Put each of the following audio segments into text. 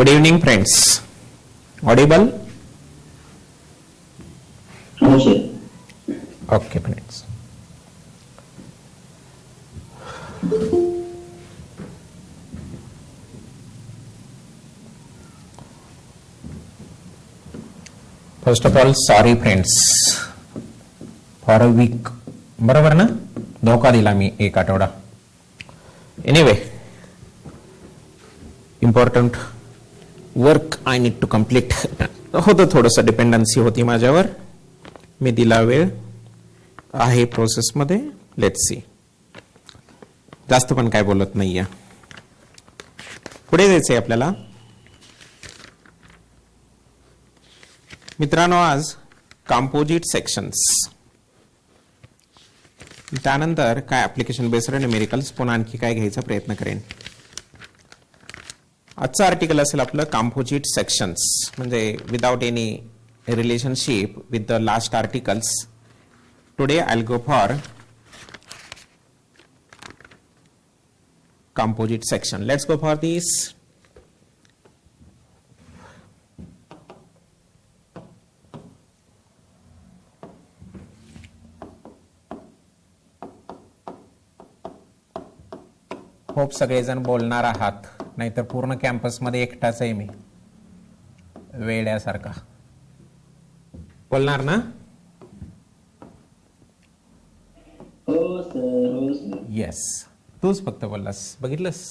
Good evening, friends. Audible? No, sir. Okay, friends. First of all, sorry friends for a week. बरोबर ना? धोका दिला मी एक आठवडा. Anyway, important work I need to complete होतं, थोडंसं डिपेंडन्सी होती माझ्यावर, मी दिला वेळ आहे प्रोसेसमध्ये. Let's see. जास्त पण काय बोलत नाहीये, पुढे जायचंय आपल्याला. मित्रांनो, आज कंपोजिट सेक्शन्स, त्यानंतर काय ऍप्लिकेशन बेस्ड न्यूमेरिकल्स, पुन्हा आणखी काय घ्यायचा प्रयत्न करेन. आजचं आर्टिकल असेल आपलं कंपोजिट सेक्शन्स, म्हणजे without any relationship with the last articles. Today I will go for composite section. Let's go for this. Hope सगळेजण बोलणार आहात, नाहीतर पूर्ण कॅम्पस मध्ये एकटाच आहे मी वेड्यासारखा. बोलणार ना? हो सर. येस, तूच फक्त बोललास, बघितलंस,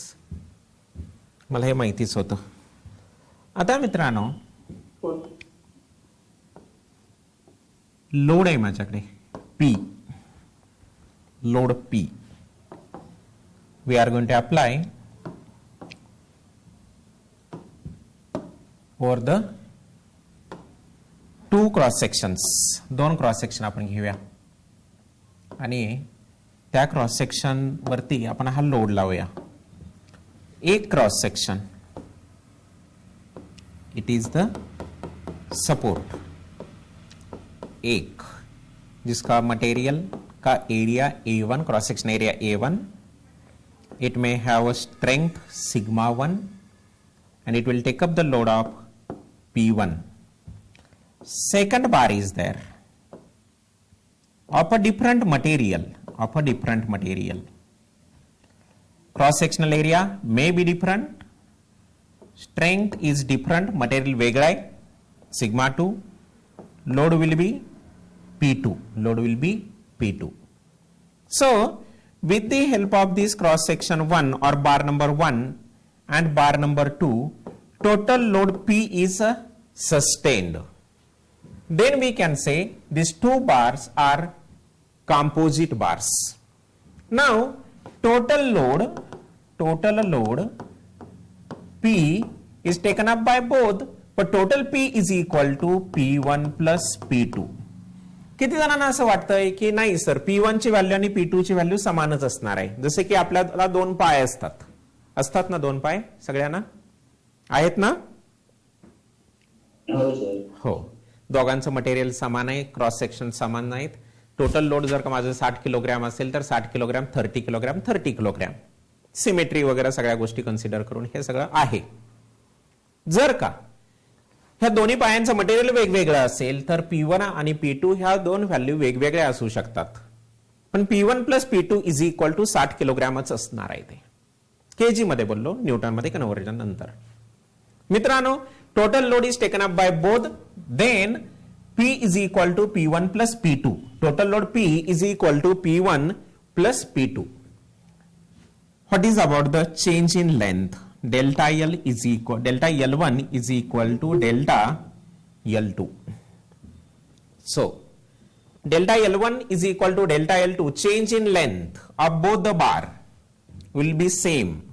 मला हे माहितीच होतं. आता मित्रांनो, लोड आहे माझ्याकडे P, load P. We are going to apply over the two cross sections. दोन क्रॉस सेक्शन आपण घेऊया आणि त्या क्रॉस सेक्शन वरती आपण हा लोड लावूया. एक cross section, it is the support, एक जिसका मटेरियल का area A1, cross section area A1, it may have a strength sigma 1 and it will take up the load of P1. Second bar is there of a different material, cross sectional area may be different, strength is different, material वेगळा आहे, sigma 2, load will be P2. So with the help of this cross section 1 or bar number 1 and bar number 2, total load P is sustained. Then we can say these two bars are composite bars. Now total load P is taken up by both, but total P is equal to P1 plus P2. किती जणांना असं वाटतंय की नाही sir, P1 ची value आणि P2 ची value समानच असणार आहे, जसे की आपल्याला दोन पाय असतात ना, दोन पाय सगळ्यांना आहेत ना? हो, दोघांचं मटेरियल समान आहे, क्रॉस सेक्शन समान नाहीत. टोटल लोड जर का माझं 60 किलोग्रॅम असेल तर 60 किलोग्रॅम, 30 किलोग्रॅम, 30 किलोग्रॅम, सिमेट्री वगैरे सगळ्या गोष्टी कन्सिडर करून हे सगळं आहे. जर का ह्या दोन्ही पायांचं मटेरियल वेगवेगळं असेल तर P1 आणि P2 ह्या दोन व्हॅल्यू वेगवेगळ्या असू शकतात, पण P1 plus P2 is equal to 60 किलोग्रॅमच असणार आहे. ते केजी मध्ये बोललो, न्यूटन मध्ये कन्व्हर्जन नंतर. मित्रांनो, total load is taken up by both, then P is equal to P1 plus P2. Total load P is equal to P1 plus P2. What is about the change in length? Delta L1 is equal to delta L2. So delta L1 is equal to delta L2. Change in length of both the bar will be same.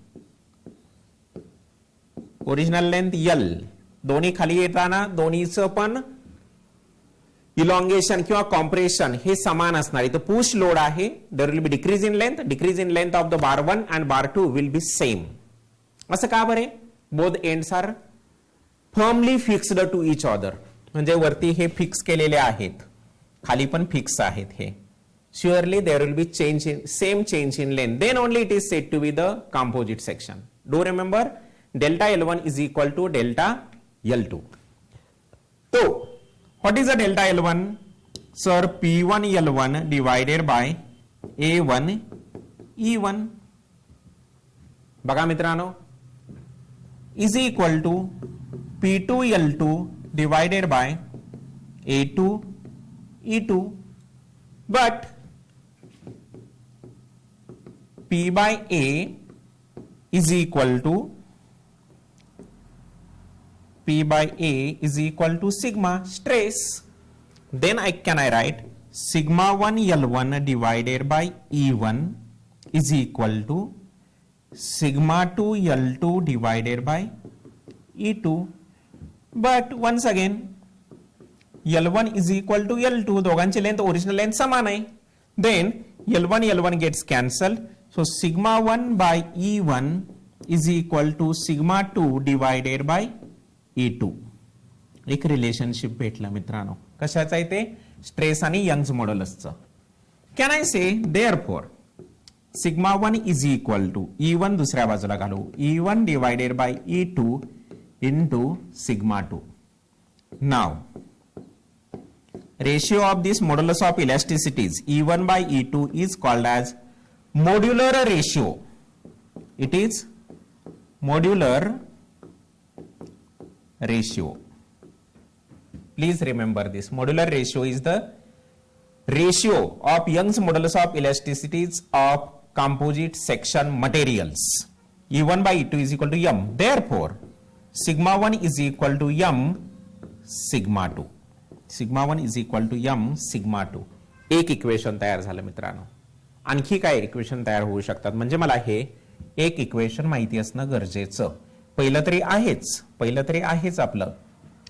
Original length L, दोन्ही खाली येताना दोन्हीचं पण elongation किंवा compression हे समान असणार. इथं push load आहे, there will be decrease in length of the bar 1 and bar 2 will be same. असं का बरे? Both ends are firmly fixed to each other. म्हणजे वरती हे फिक्स केलेले आहेत, खाली पण फिक्स आहेत. हे surely there will be same change in length, then only it is said to be the composite section. Do remember, delta L1 is equal to delta L2. So what is the delta L1? Sir, P1 L1 divided by A1 E1. बघा मित्रांनो, is equal to P2 L2 divided by A2 E2. But P by A is equal to sigma stress. Then can I write sigma 1 L1 divided by E1 is equal to sigma 2 L2 divided by E2. But once again, L1 is equal to L2. दोघांची length original length समान आहे. Then L1 gets cancelled. So sigma 1 by E1 is equal to sigma 2 divided by E2. एक relationship भेटलं मित्रांनो. कशाचं आहे ते? Stress आणि यंग्स मॉड्युलसचं. Can I say therefore sigma 1 is equal to E1 दुसऱ्या बाजूला घालू, E1 divided by E2 into sigma 2. Now ratio of this modulus of elasticities E1 by E2 is called as modular ratio. It is modular ratio. Please remember this. Modular ratio is the ratio of Young's modulus of elasticities of composite section materials. E1 by E2 is equal to m. Therefore sigma 1 is equal to m sigma 2. sigma 1 is equal to m sigma 2. एक equation तयार झालं मित्रांनो. आणखी काय equation तयार होऊ शकतात? म्हणजे मला हे एक इक्वेशन माहिती असणं गरजेचं. पहिलं तरी आहेच आपलं.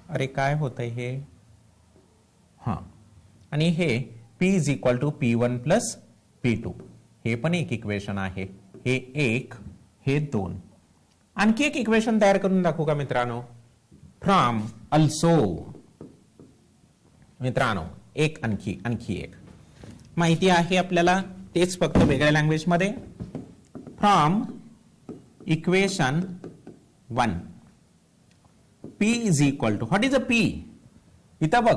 अरे काय होतंय हे? हां, आणि हे P is equal to P1 plus P2. हे पण एक इक्वेशन आहे. हे एक, हे दोन. आणखी एक इक्वेशन तयार करून दाखवू का मित्रांनो? फ्रॉम अल्सो मित्रांनो, एक आणखी एक माहिती आहे आपल्याला, तेच फक्त वेगळ्या लँग्वेज मध्ये. From equation 1 P is equal to, what is a P? इथं बघ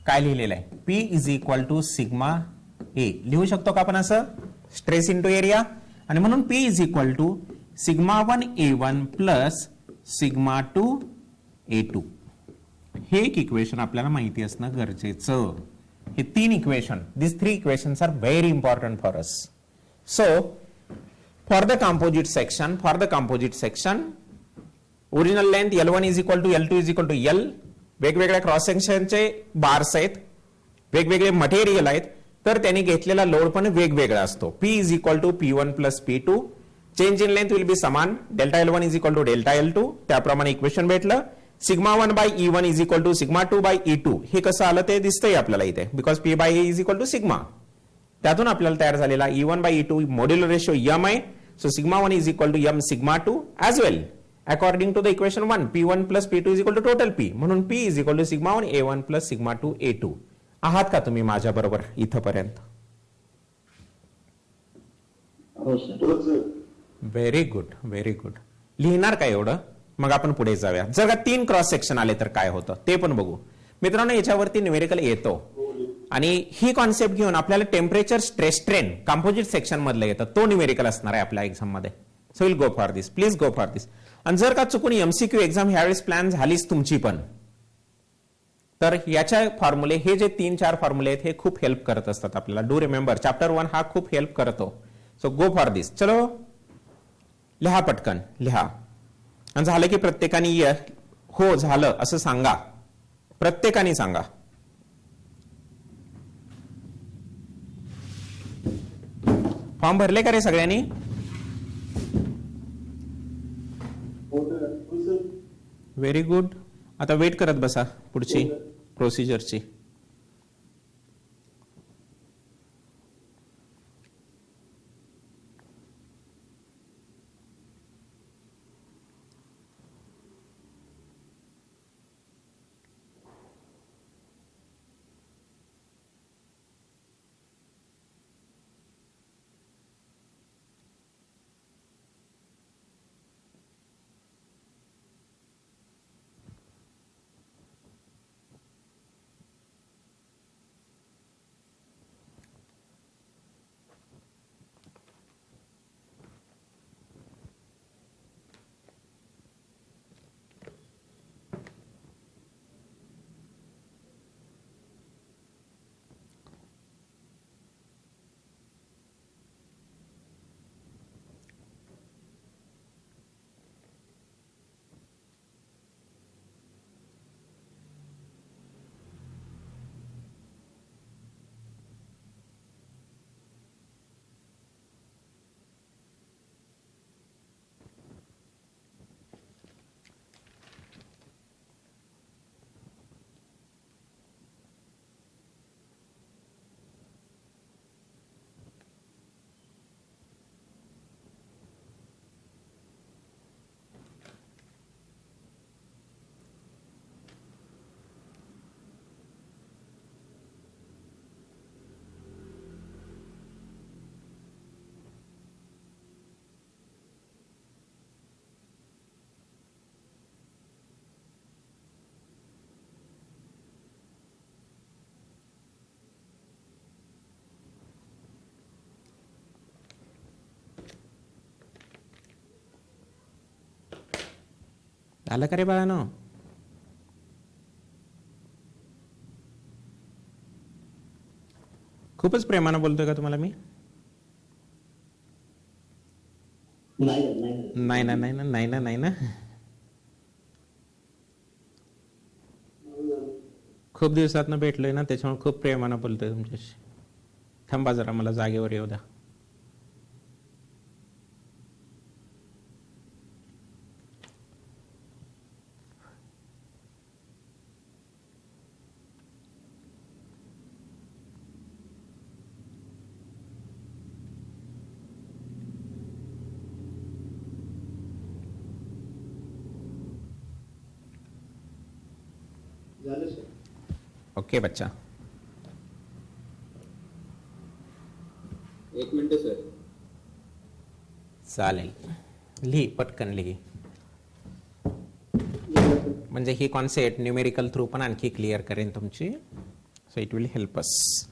काय लिहिलेलं आहे. P is equal to sigma A. लिहू शकतो का आपण असं? Stress into area. आणि म्हणून P is equal to sigma 1 A1 plus sigma 2 A2. हे एक इक्वेशन आपल्याला माहिती असणं गरजेचं. हे तीन equation, this 3 equations are very important for us. So for the composite section original length L1 is equal to L2 is equal to L. वेगवेगळ्या cross सेक्शनचे बार्स आहेत, वेगवेगळे मटेरियल आहेत, तर त्यांनी घेतलेला लोड पण वेगवेगळा असतो. P is equal to P1 plus P2. Change in length will be समान. Delta L1 is equal to delta L2. त्याप्रमाणे इक्वेशन भेटलं. Sigma 1 by E1 is equal to sigma 2 by E2. हे कसं आलं ते दिसतंय आपल्याला इथे, because P by A is equal to sigma. त्यातून आपल्याला तयार झालेला E1 by E2 modular ratio m आहे. So sigma 1 is equal to m sigma 2 as well. According to the equation 1, P1 plus P2 is equal to total P. म्हणून P is equal to sigma 1 A1 plus sigma 2 A2. आहात का तुम्ही माझ्या बरोबर इथपर्यंत? हो sir. Very good. लिहिणार काय एवढं? मग आपण पुढे जाऊया. जर का 3 क्रॉस सेक्शन आले तर काय होतं ते पण बघू मित्रांनो. याच्यावरती न्यूमेरिकल येतो आणि ही कॉन्सेप्ट घेऊन आपल्याला temperature stress strain composite section मधलं येतं. तो न्यूमेरिकल असणार आहे आपल्या एक्झाम मध्ये. So will go for this. Please go for this. आणि जर का चुकून एमसीक्यू एक्झाम ह्यावेळेस प्लॅन झालीच तुमची पण, तर याच्या फॉर्म्युले, हे जे 3-4 फॉर्म्युले आहेत हे खूप हेल्प करत असतात आपल्याला. डू रिमेंबर चॅप्टर 1 हा खूप हेल्प करतो. So go for this. चलो लिहा, पटकन लिहा. आणि झालं की प्रत्येकाने हो झालं असं सांगा, प्रत्येकाने सांगा. फॉर्म भरले का रे सगळ्यांनी? Very good. आता वेट करत बसा पुढची प्रोसिजरची. झालं का रे बाळानो? खूपच प्रेमानं बोलतोय का तुम्हाला मी? नाही ना, नाही ना, नाही ना, नाही ना. खूप दिवसातनं भेटलोय ना, त्याच्यामुळे खूप प्रेमानं बोलतोय तुमच्याशी. थांबा जरा, मला जागेवर येऊ द्या. ओके बच्चा. 1 मिनिट सर. चालेल, लिही पटकन लिही. म्हणजे ही कॉन्सेप्ट न्यूमेरिकल थ्रू पण आणखी क्लिअर करेन तुमची. So it will help us.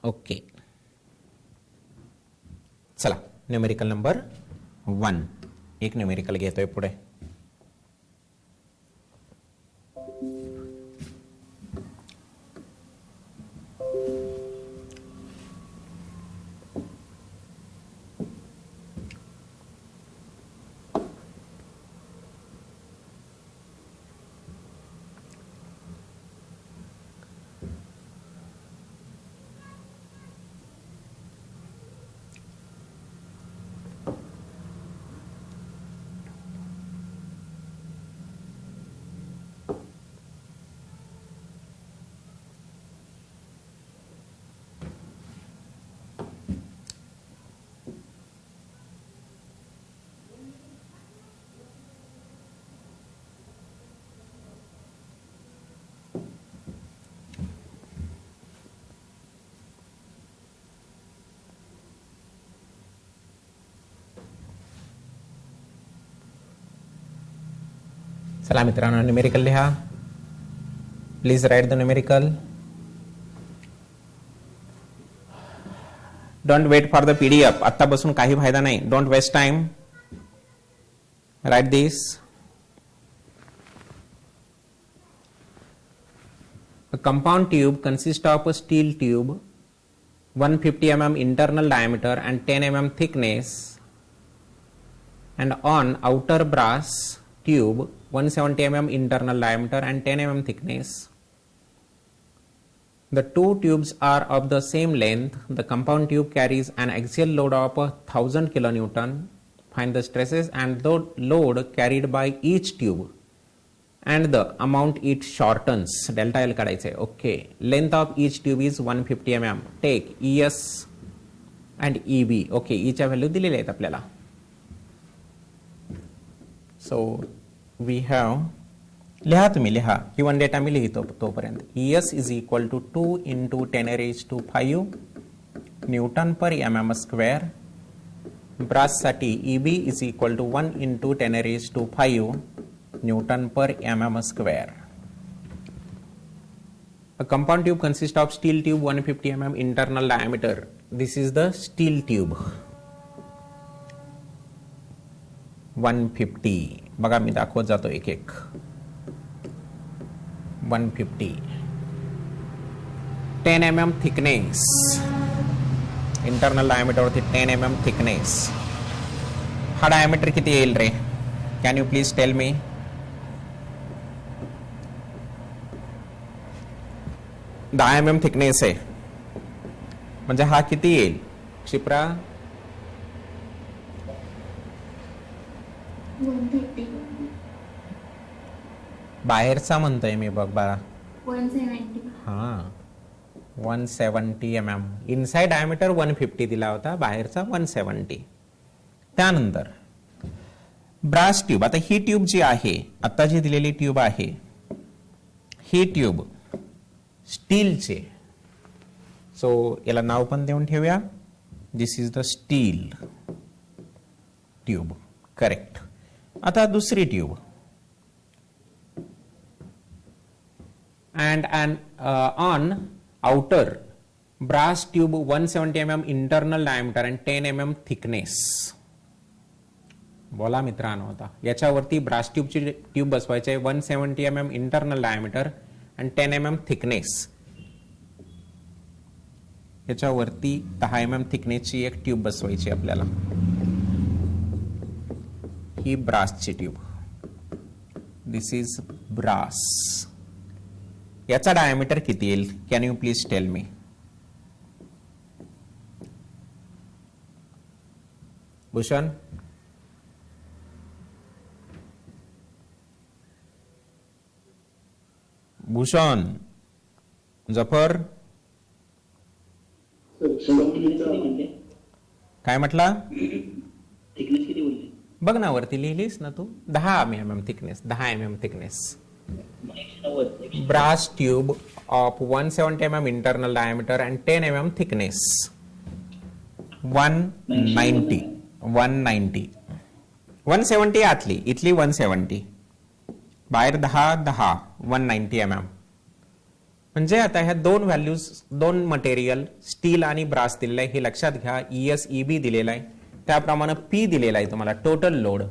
Okay, चला न्यूमेरिकल नंबर 1. एक न्यूमेरिकल घेतोय पुढे. चला मित्रांनो, न्यूमेरिकल लिहा. Please write the numerical. Don't wait for the PDF. आत्ता बसून काही फायदा नाही. Don't waste time. Write this. A compound tube consists of a steel tube, 150 mm internal diameter and 10 mm thickness, and on outer brass tube 170 mm internal diameter and 10 mm thickness. The two tubes are of the same length. The compound tube carries an axial load of 1000 kilonewton. Find the stresses and the load carried by each tube and the amount it shortens. Delta L काढायचे. Okay. Length of each tube is 150 mm. Take ES and EB. Okay. E च्या value दिलेल्या आहेत आपल्याला. So we have, लिहा तुम्ही लिहा, given data मी लिहितो तोपर्यंत. ES is equal to 2 into 10 raised to 5 newton per mm square. Brass साठी EB is equal to 1 into 10 raised to 5 Newton per mm square. A compound tube consists of steel tube 150 mm internal diameter. This is the steel tube. 150. बघा मी दाखवत जातो एक एक. 150. 10 mm thickness. Internal diameter वरती 10 mm thickness. हा diameter किती येईल रे? Can you please tell me? 10 mm thickness आहे म्हणजे हा किती येईल क्षिप्रा? 130. बाहेरचा म्हणतोय मी बघ बाळा. 170. हा 170 mm. इनसाइड डायमीटर 150 दिला होता, बाहेरचा 170. त्यानंतर ब्रास ट्यूब. आता ही ट्यूब जी आहे, आता जी दिलेली ट्यूब आहे, ही ट्यूब स्टीलचे. सो याला नाव पण देऊन ठेवूया. This is the steel tube. Correct. आता दुसरी tube. and on outer brass tube 170 mm internal diameter and 10 mm thickness. बोला मित्रांनो, आता याच्यावरती ब्रास ट्यूबची ट्यूब बसवायची आहे. 170 mm इंटरनल डायमीटर आणि 10 mm थिकनेस. याच्यावरती 10 mm थिकनेसची एक ट्यूब बसवायची आपल्याला. ही ब्रासची ट्यूब. This is brass. याचा डायमीटर किती येईल? Can you please tell me? Bhushan, Bhushan, Zafar, काय म्हटला? थिकनेस किती बोलले? बघ ना वरती लिहिलीस ना तू. 10 mm thickness. 10 mm thickness. 190. Brass tube of 170 mm internal diameter and 10 mm thickness. 190. 190. 170 आतली, इथली 170. बाहेर 10 190 mm. म्हणजे आता ह्या दोन व्हॅल्यूज, दोन मटेरियल स्टील आणि ब्रास दिलेलं आहे, हे लक्षात घ्या. ES EB दिलेला आहे, त्याप्रमाणे P दिलेला आहे तुम्हाला. Total load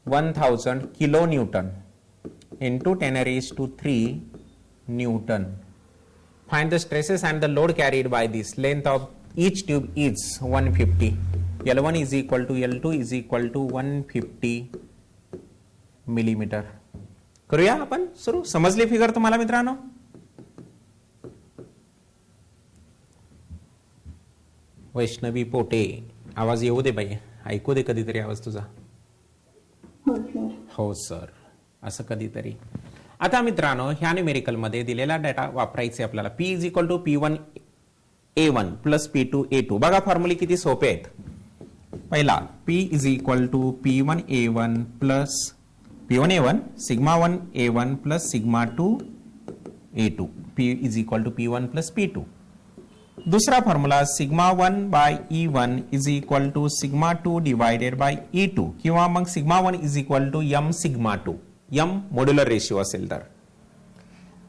1000 kilo Newton into 10 raised to 3 Newton. Find the stresses and the load carried by this. Length of each tube is 150. L1 is equal to L2 is equal to 150 millimeter. करूया आपण सुरू. समजली figure तुम्हाला मित्रांनो? वैष्णवी पोटे, आवाज येऊ दे बाई, ऐकू दे कधीतरी आवाज तुझा. हो सर. हो सर, असं कधीतरी. आता मित्रांनो, ह्या न्यूमेरिकल मध्ये दिलेला डेटा वापरायचे आपल्याला. P is equal to P1 A1 plus P2 A2. बघा फॉर्म्युले किती सोपे आहेत. पहिला P is equal to P1 A1 plus P1 A1 sigma 1 A1 plus sigma 2 A2. P is equal to P1 plus P2. दूसरा formula sigma 1 by E1 is equal to sigma 2 divided by E2 किंवा मग sigma 1 is equal to M sigma 2. M modular ratio असेल तर.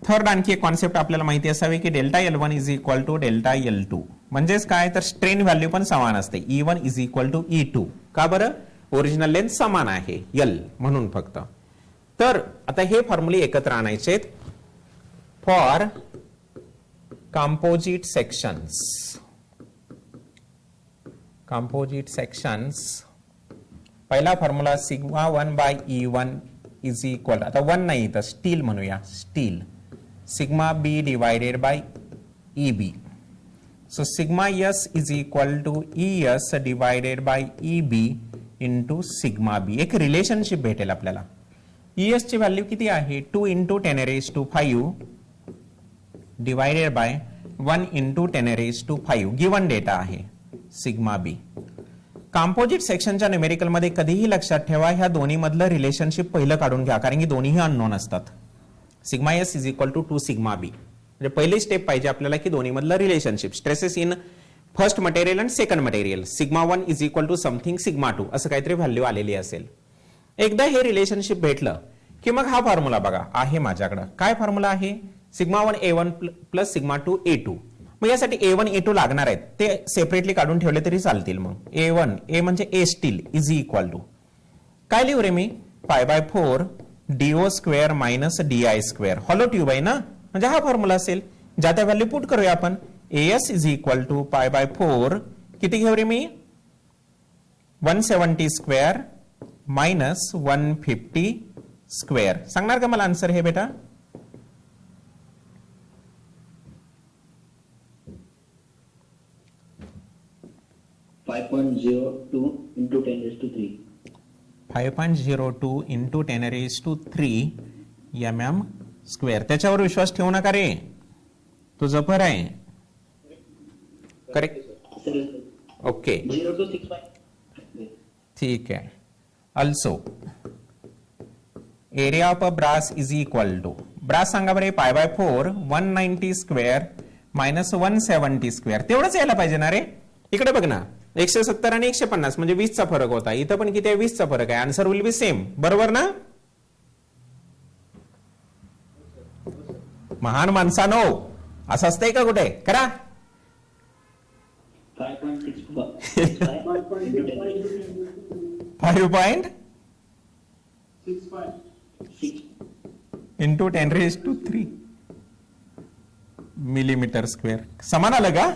Third आणखी एक concept आपल्याला माहिती असावी की delta L1 is equal to delta L2. म्हणजेच काय तर स्ट्रेन व्हॅल्यू पण समान असते. E1 is equal to E2. का बरं? ओरिजिनल लेंथ समान आहे L म्हणून फक्त. तर आता हे फॉर्म्युले एकत्र आणायचे for composite sections. Composite sections पहिला formula sigma 1 by E1 is equal, आता 1 नाही तर स्टील म्हणूया, steel sigma B divided by EB. So sigma S is equal to ES divided by EB into sigma B. एक relationship भेटेल आपल्याला. ES ची value किती आहे 2 into 10 raised to 5 divided by 1 into 10 raised to 5 given data आहे sigma B. Composite सेक्शनच्या numerical मध्ये कधीही लक्षात ठेवा ह्या दोन्ही मधलं रिलेशनशिप पहिलं काढून घ्या, कारण की दोन्हीही अननोन असतात. Sigma S is equal to 2 sigma B. म्हणजे पहिली स्टेप पाहिजे आपल्याला की दोन्ही मधलं relationship, stresses in first material and second material, sigma 1 is equal to something sigma 2 असं काहीतरी व्हॅल्यू आलेली असेल. एकदा हे रिलेशनशिप भेटलं की मग हा फॉर्म्युला बघा आहे माझ्याकडे. काय फॉर्म्युला आहे sigma 1 A1 plus sigma 2 A2. मग यासाठी A1 A2 लागणार आहेत, ते सेपरेटली काढून ठेवले तरी चालतील. मग A1 A म्हणजे A steel is equal to काय लिहू रे मी pi by 4 DO square minus DI square. Hollow tube आहे ना, म्हणजे हा फॉर्म्युला असेल. ज्या त्या व्हॅल्यू पुट करूया आपण. AS is equal to pi by 4 किती घेऊ रे मी 170 स्क्वेअर मायनस 150 स्क्वेअर. सांगणार का मला आन्सर हे बेटा? .02 into 10 raised to 3. 5.02 into 10 raised to 3 mm square. त्याच्यावर विश्वास ठेवू नका रे, तो जपर आहे. करेक्ट. Okay 0 to 6. ठीक आहे. Also area of a brass is equal to brass सांगा बरे पाय बाय 4 190 स्क्वेअर मायनस 170 स्क्वेअर. तेवढंच यायला पाहिजे ना रे. इकडे बघ ना 170 आणि 150 म्हणजे 20 चा फरक होता. इथं पण किती आहे 20 चा फरक आहे. Answer will be same. बरोबर ना महान माणसानो? असं असतंय का कुठे? करा 5.6 into 10 raise to 3 millimetre square. समान आलं का?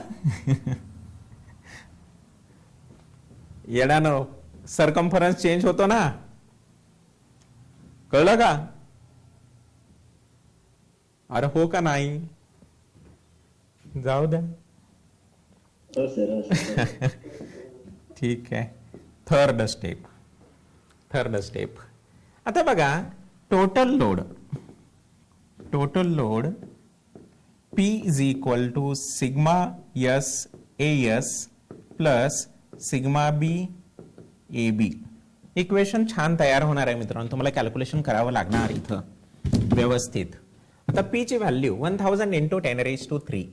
येडानो सरकम्फरन्स चेंज होतो ना, कळलं का? अरे हो का नाही? जाऊ द्या. ठीक आहे. थर्ड स्टेप आता बघा. Total load P is equal to sigma S AS plus sigma B AB. Equation छान तयार होणार आहे मित्रांनो. तुम्हाला कॅल्क्युलेशन करावं लागणार इथं व्यवस्थित. आता P ची value 1000 into 10 raise to 3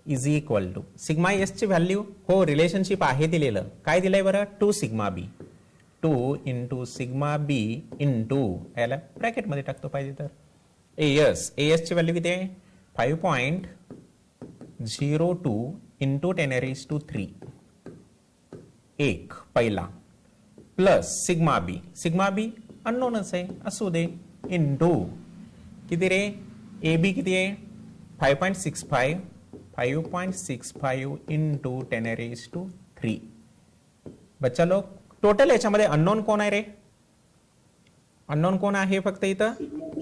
is equal to sigma S ची व्हॅल्यू हो रिलेशनशिप आहे दिलेलं. काय दिलंय बरं 2 sigma B. 2 into sigma B into याला ब्रॅकेट मध्ये टाकतो पाहिजे तर AS ची व्हॅल्यू किती आहे 5.02 इंटू 10 रेज टू 3 एक पहिला प्लस सिग्मा बी अननोनच आहे असू दे इंटू किती रे AB किती आहे 5.65 इंटू 10 रेज टू 3. बच्चा लोग टोटल याच्यामध्ये अननोन कोण आहे रे? अननोन कोण आहे फक्त इथं?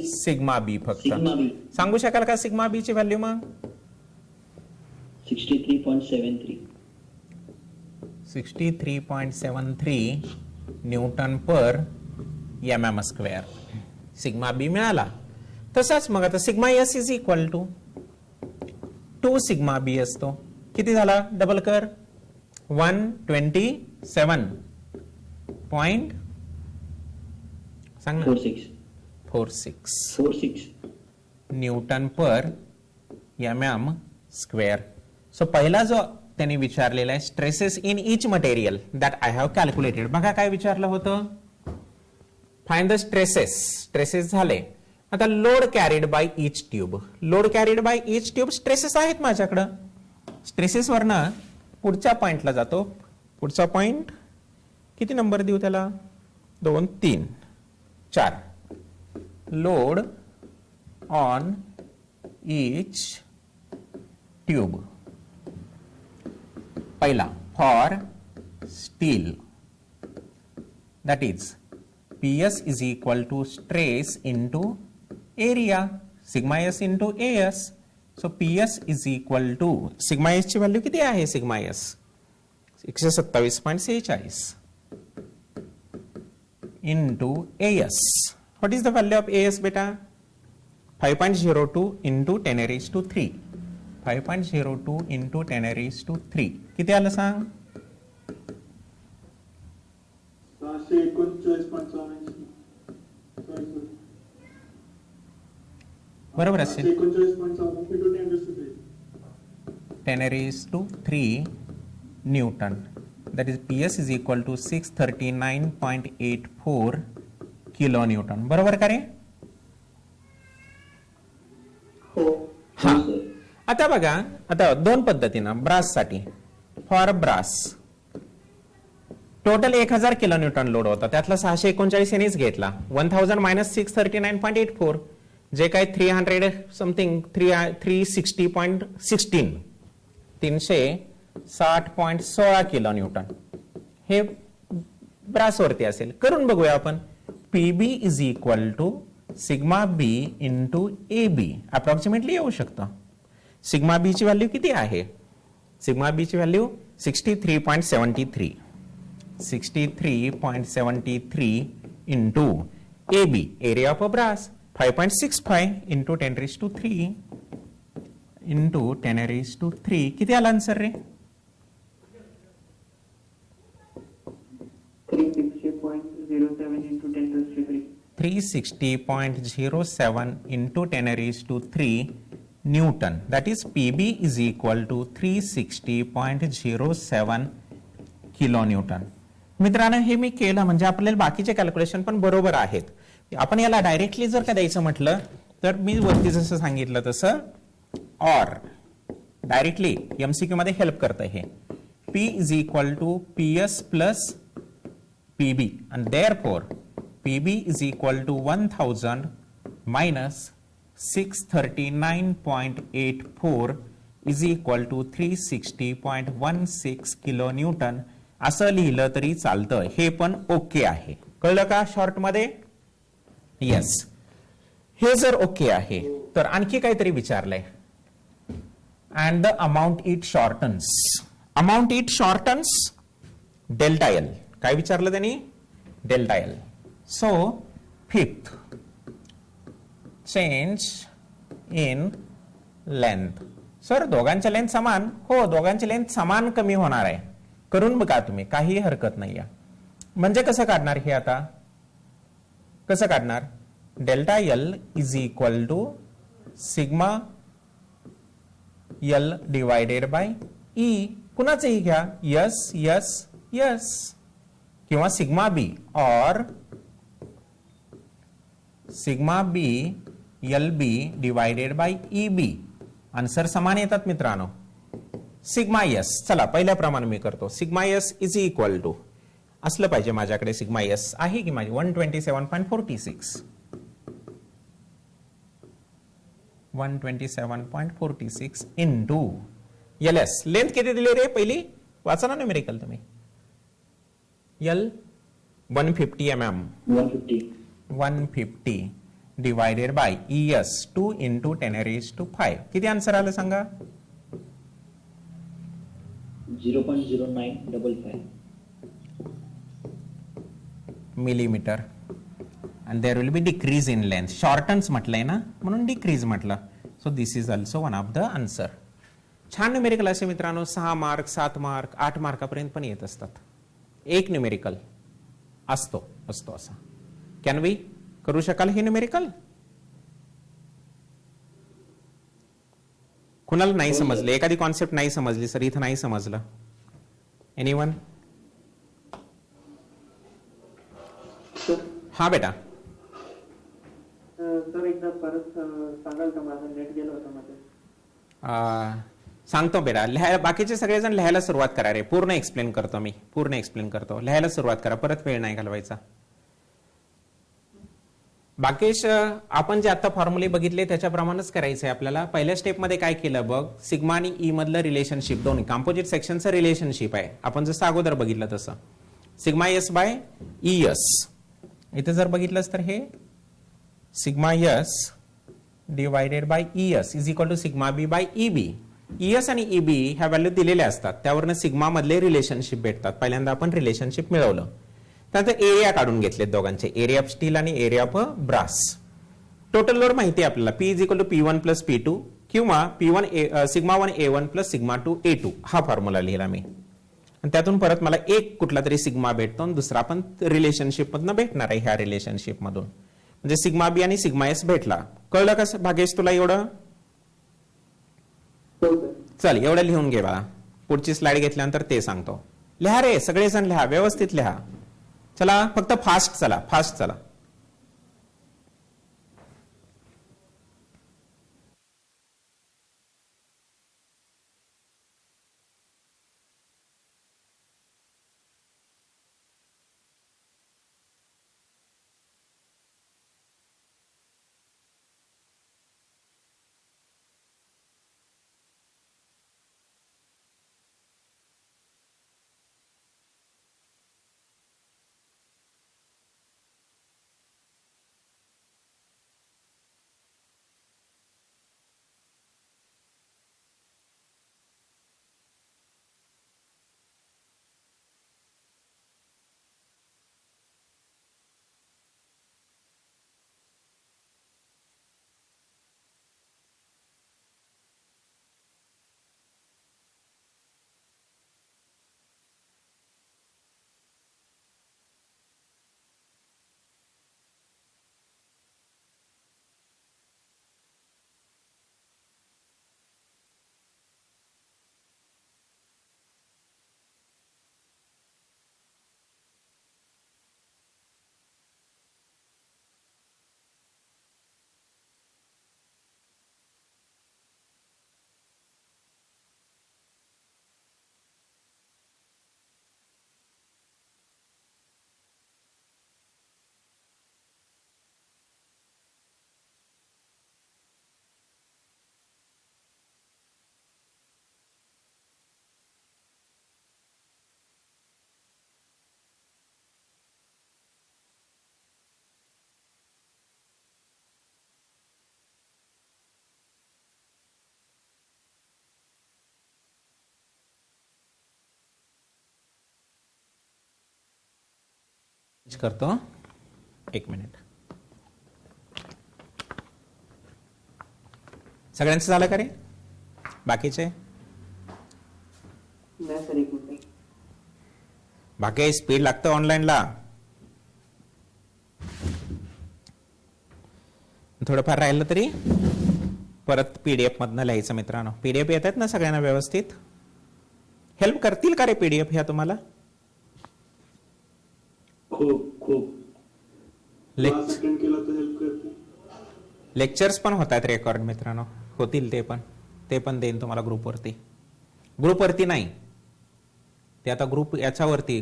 सिग्मा बी फक्त. सांगू शकाल का सिग्मा बी ची व्हॅल्यू मग? 63.73 newton per mm square sigma B मिळाला. तसाच मग आता sigma S is equal to 2 sigma B असतो. किती झाला? डबल कर 127 पॉइंट सांग ना 46 Newton per mm square. So पहिला जो त्यांनी विचारलेला आहे stresses in each material that I have calculated. बघा काय विचारलं होतं? फाइंड द स्ट्रेसेस झाले. आता लोड कॅरीड बाय इच ट्यूब. लोड कॅरीड बाय इच ट्यूब स्ट्रेसेस आहेत माझ्याकडं. स्ट्रेसेस वरनं पुढच्या पॉइंटला जातो. पुढचा पॉइंट किती नंबर देऊ त्याला 2 3 4 लोड ऑन each tube. पहिला for steel, that is PS is equal to stress into area, sigma s into as. So PS is equal to sigma s ची व्हॅल्यू किती आहे sigma s 127.46 into as. What is the value of as beta? 5.02 into 10 raised to 3. 5.02 into 10 raised to 3 किती आलं सांग? 639.84. बरोबर असेल 639.84 10 raised to 3 Newton. That is PS is equal to 639.84 kilonewton. बरोबर का रे? हो हा. हो सर. आता बघा, आता दोन पद्धतीनं ब्रास साठी. For brass total 1000 kilonewton load होता, त्यातला 639 यांनीच घेतला. 1000 मायनस 639.84 जे काय 300 समथिंग 360.16 360.16 किलोन्यूटन हे ब्रास वरती असेल. करून बघूया आपण. PB is equal to sigma B into A B approximately येऊ शकतं. सिग्मा बी ची व्हॅल्यू किती आहे? सिग्मा बी ची value 63.73 63.73 into A B area of a brass 5.65 into 10 raised to 3 into 10 raised to 3 किती आला आन्सर रे? 360.07 into 10 raised to 3. 360.07 into 10 raised to 3 Newton. That is PB is equal to 360.07 kilonewton. मित्रांनो हे मी केलं म्हणजे आपल्याला बाकीचे कॅल्क्युलेशन पण बरोबर आहेत. आपण याला डायरेक्टली जर का द्यायचं म्हटलं तर मी वरती जसं सांगितलं तसं और डायरेक्टली एमसीक्यू मध्ये हेल्प करतं हे. P is equal to PS plus PB and therefore PB is equal to 1000 minus 639.84 is equal to 360.16 kilonewton असं लिहिलं तरी चालतं. हे पण ओके आहे. कळलं का शॉर्ट मध्ये? येस. हे जर ओके आहे तर आणखी काहीतरी विचारलंय. And the amount it shortens. Amount it shortens delta L. काय विचारलं त्यांनी? Delta L. So fifth change in length. Sir दोघांच्या लेंथ समान? हो दोघांची लेंथ समान कमी होणार आहे. करून बघा तुम्ही, काही हरकत नाही. म्हणजे कसं काढणार हे? आता कसं काढणार? Delta L is equal to sigma L divided by E. कुणाचंही घ्या. Yes yes yes. किंवा सिग्मा बी और sigma B L B divided by E B. Answer समान येतात मित्रांनो. सिग्मा एस चला पहिल्याप्रमाणे मी करतो. Sigma S is equal to असलं पाहिजे माझ्याकडे. सिग्मा एस आहे की माझी 127.46 127.46 इंटू एल एस. लेंथ किती दिली रे? पहिली वाचा ना न्यूमेरिकल तुम्ही. L 150 mm 150 divided by ES 2 into 10 raised to 5. किती आन्सर आलं सांगा? 0.0955 millimetre. and there will be decrease in length. shortens म्हटलंय ना म्हणून decrease म्हटलं. so this is also one of the answer. छान न्यूमेरिकल असे मित्रांनो 6 मार्क 7 मार्क 8 मार्कापर्यंत पण येत असतात. एक न्यूमेरिकल असतो असा. कॅन वी करू शकाल हे न्यूमेरिकल? कुणाला नाही समजले? एखादी कॉन्सेप्ट नाही समजली सर इथं नाही समजलं? एनीवन? हा बेटा. सर एकदा परत सांगाल का? माझं नेट गेलं होतं मध्ये. सांगतो बेटा, बाकीचे सगळेजण लिहायला सुरुवात करा रे. पूर्ण एक्सप्लेन करतो मी, पूर्ण एक्सप्लेन करतो. लिहायला सुरुवात करा, परत वेळ नाही घालवायचा. बाकेश, आपण जे आता फॉर्म्युले बघितले त्याच्याप्रमाणेच करायचंय आपल्याला. पहिल्या स्टेपमध्ये काय केलं बघ, सिग्मा आणि ई मधलं रिलेशनशिप, दोन्ही कंपोजिट सेक्शनचं रिलेशनशिप आहे, आपण जसं अगोदर बघितलं तसं. Sigma S by E S, इथे जर बघितलंस तर हे sigma S divided by E S is equal to sigma B by E B. E S आणि ई बी ह्या व्हॅल्यू दिलेल्या असतात, त्यावरनं सिग्मा मधले रिलेशनशिप भेटतात. पहिल्यांदा आपण रिलेशनशिप मिळवलं, त्यानंतर एरिया काढून घेतले दोघांचे, एरिया ऑफ स्टील आणि area of brass. Total load माहिती आहे आपल्याला, P is equal to P1 plus P2 किंवा P1 sigma 1 A1 plus sigma 2 A2, हा फॉर्म्युला लिहिला मी. आणि त्यातून परत मला एक कुठला तरी सिग्मा भेटतो आणि दुसरा पण रिलेशनशिप मधनं भेटणार आहे, ह्या रिलेशनशिप मधून. म्हणजे सिग्मा बी आणि सिग्मा एस भेटला. कळलं कसं भागेश तुला एवढं? हो सर. चल एवढं लिहून घे बाळा, पुढची स्लाइड घेतल्यानंतर ते सांगतो. लिहा रे, सगळेजण लिहा, व्यवस्थित लिहा. चला फक्त फास्ट चला, फास्ट चला. करतो, एक मिनिट. सगळ्यांचं झालं का रे? बाकीचे नाही सर, एक मिनिट. बाकी स्पीड लागतं ऑनलाईनला, थोडंफार राहिलं तरी परत पीडीएफ मधनं लिहायचं. मित्रांनो, पीडीएफ येत आहेत ना सगळ्यांना व्यवस्थित? हेल्प करतील का रे पीडीएफ ह्या तुम्हाला? खूप सेकंड केला तर हेल्प करते. लेक्चर्स पण होत आहेत रेकॉर्ड मित्रांनो, होतील ते पण देईन तुम्हाला ग्रुपवरती नाही, ते आता ग्रुप याच्यावरती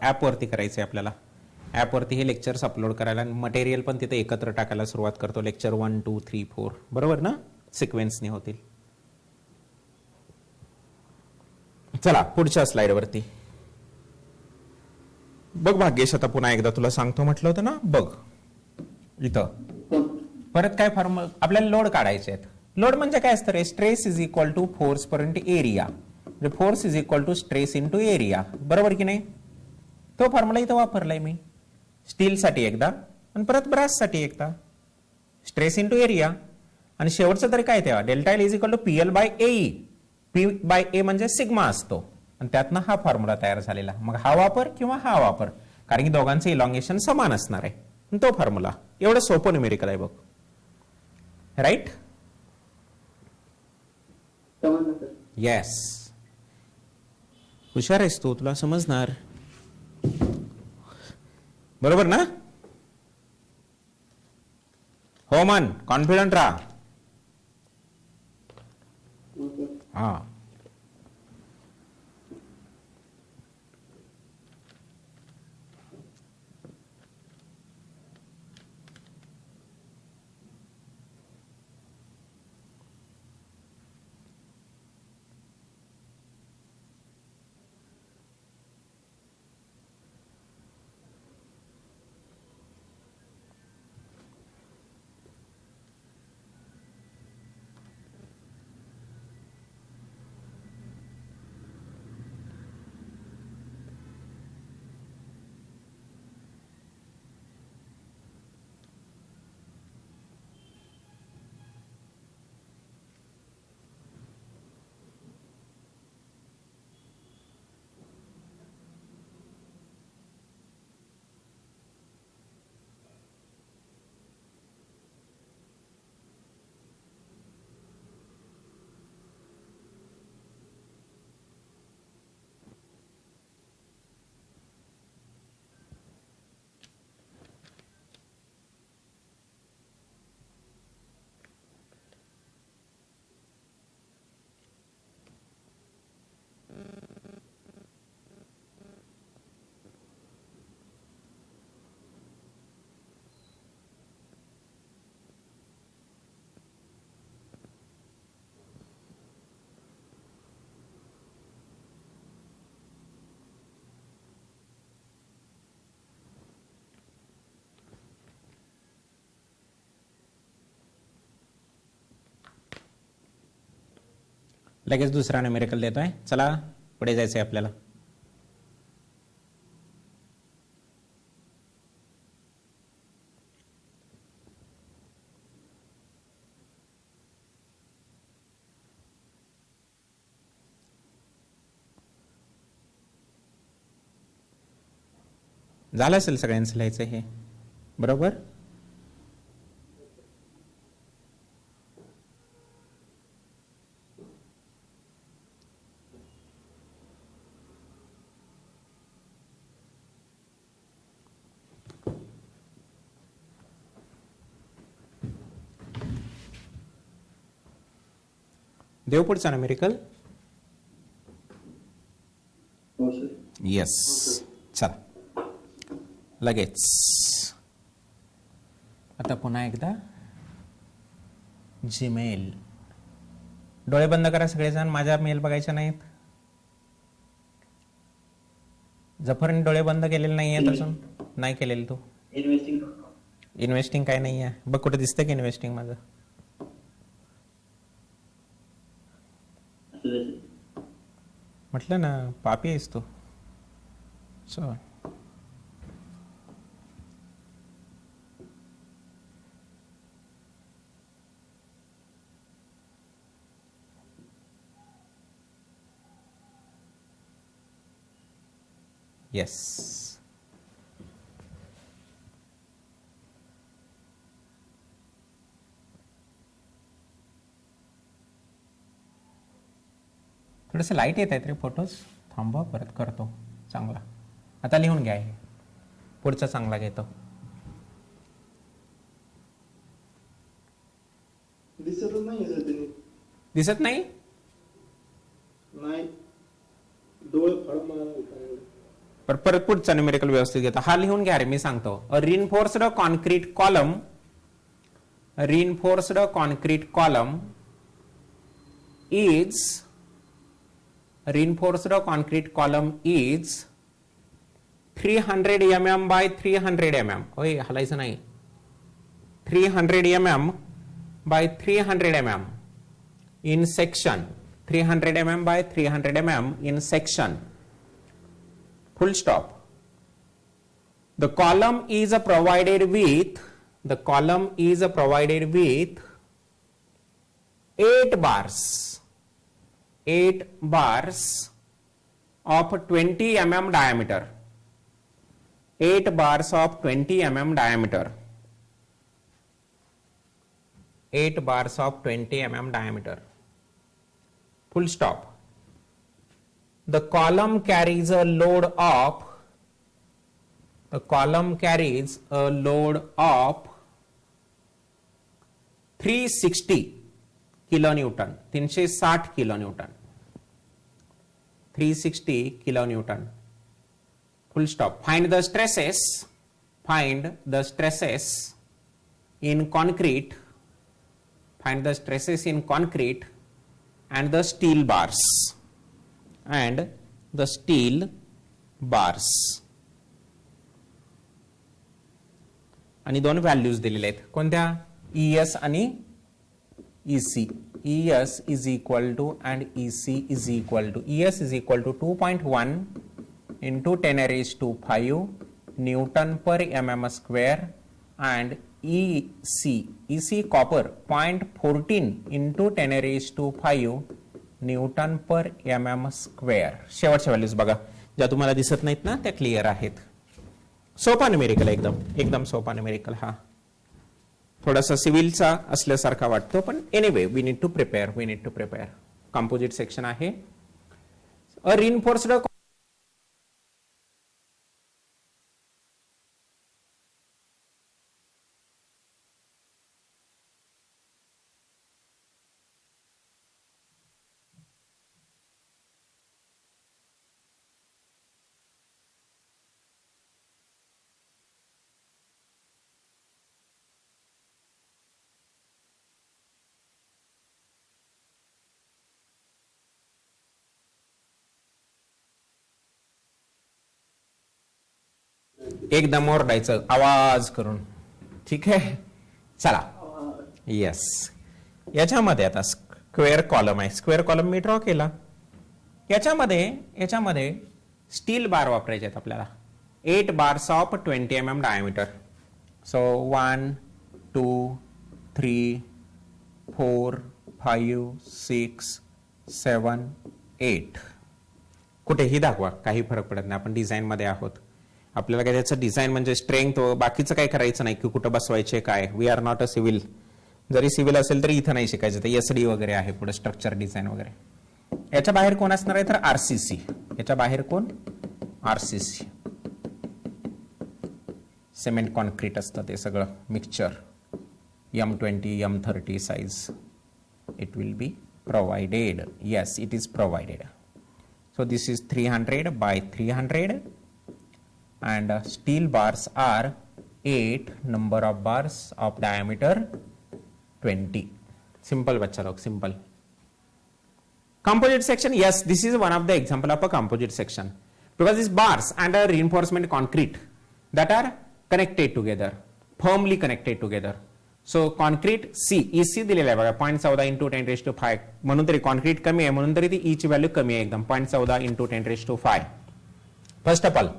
ऍपवरती करायचंय आपल्याला. ऍपवरती हे लेक्चर्स अपलोड करायला आणि मटेरियल पण तिथे एकत्र टाकायला सुरुवात करतो. लेक्चर 1, 2, 3, 4 बरोबर ना, सिक्वेन्सने होतील. चला पुढच्या स्लाइड वरती बघ भाग्येश, आता पुन्हा एकदा तुला सांगतो म्हटलं होतं ना, बघ इथं परत काय फॉर्म आपल्याला लोड काढायचे आहेत. लोड म्हणजे काय असतं रे? Stress is equal to force per into area, म्हणजे force is equal to stress into area, बरोबर की नाही? तो फॉर्म्युला इथं वापरलाय मी स्टील साठी एकदा आणि परत ब्रास साठी एकदा. स्ट्रेस इंटू एरिया आणि शेवटचं तरी काय तेव्हा delta L is equal to PL by AE. P by A म्हणजे सिग्मा असतो आणि त्यातनं हा फॉर्म्युला तयार झालेला. मग हा वापर किंवा हा वापर, कारण की दोघांचं इलॉंगेशन समान असणार आहे. तो फॉर्म्युला एवढं सोपं न्यूमेरिकल आहे बघ, राईट? समजलं सर. येस, हुशार आहेस तू, तुला समजणार, बरोबर ना? हो मन, कॉन्फिडंट राहा. हा. लगेच दुसरा न्यूमेरिकल देतोय. चला पुढे जायचंय आपल्याला. झालं असेल सगळ्यांचं लिहायचं हे बरोबर. देव पुढचा न्यूमेरिकल. हो सर. येस. चला लगेच. आता पुन्हा एकदा जीमेल. डोळे बंद करा सगळेजण. माझ्या मेल बघायच्या नाहीत. जफरने डोळे बंद केलेले नाही आहेत अजून. नाही केलेले तू. इन्व्हेस्टिंग काय नाही आहे बघ. कुठे दिसतंय की इन्व्हेस्टिंग माझं. म्हटलं ना पापी आहेस तू. So yes. थोडंसं लाईट येत आहेत रे फोटोज. थांबवा परत करतो चांगला. आता लिहून घ्या हे. पुढचा चांगला घेतो. दिसतच नाही सर त्यांनी. दिसत नाही. नाही डोळे फाडून मला परत पुढचा न्यूमेरिकल व्यवस्थित घेतो. हा लिहून घ्या रे. मी सांगतो. A reinforced concrete column. Reinforced concrete column is reinforced concrete column is 300 mm by 300 mm. ओय हलायचं नाही. 300 mm by 300 mm in section. 300 mm by 300 mm in section. Full stop. The column is provided with 8 bars. 8 bars of 20 mm diameter. 8 bars of 20 mm diameter. 8 bars of 20 mm diameter. Full stop. The column carries a load of 360 kilo Newton, 360 kilo Newton, 360 kilo Newton, full stop. Find the stresses in concrete, find the stresses in concrete and the steel bars, आणि दोन values दिलेले आहेत कोणत्या, ES आणि EC. ES is equal to and EC is equal to, ES is equal to 2.1 into 10 raised to 5 Newton per mm square and EC copper 0.14 into 10 raised to 5 Newton per mm square. शेवटच्या values बघा, ज्या तुम्हाला दिसत नाहीत ना त्या clear आहेत. सोपा न्यूमेरिकल, एकदम सोपा न्यूमेरिकल. हा थोडासा सिव्हिलचा असल्यासारखा वाटतो, पण anyway we need to prepare. Composite section आहे. अ रिइन्फोर्स्ड एकदम ओरडायचं आवाज करून, ठीक आहे. चला, येस. याच्यामध्ये आता स्क्वेअर कॉलम आहे. स्क्वेअर कॉलम मी ड्रॉ केला. याच्यामध्ये स्टील बार वापरायचे आहेत आपल्याला. 8 bars of 20 mm diameter. So 1 2 3 4 5 6 7 8. कुठेही दाखवा, काही फरक पडत नाही. आपण डिझाईन मध्ये आहोत. आपल्याला काय त्याचं डिझाईन म्हणजे स्ट्रेंथ, बाकीचं काय करायचं नाही की कुठं बसवायचे काय. We are not a civil. जरी सिव्हिल असेल तरी इथं नाही शिकायचं. तर SD वगैरे आहे पुढे, स्ट्रक्चर डिझाईन वगैरे. याच्या बाहेर कोण असणार आहे तर RCC. याच्या बाहेर कोण, RCC. सिमेंट कॉन्क्रीट असतं ते सगळं mixture. M20 M30 size. It will be provided. Yes, it is provided. So this is 300 by 300 and steel bars are 8 number of bars of diameter 20. Simple bachcha log, simple. Composite section, yes, this is one of the example of a composite section because these bars and a reinforcement concrete that are connected together, firmly connected together. So concrete EC दिलेला आहे बघा 0.14 into 10 raised to 5. म्हणून तरी concrete कमी आहे, म्हणून तरी ती E ची व्हॅल्यू कमी आहे एकदम. 0.14 into 10 raised to 5. First of all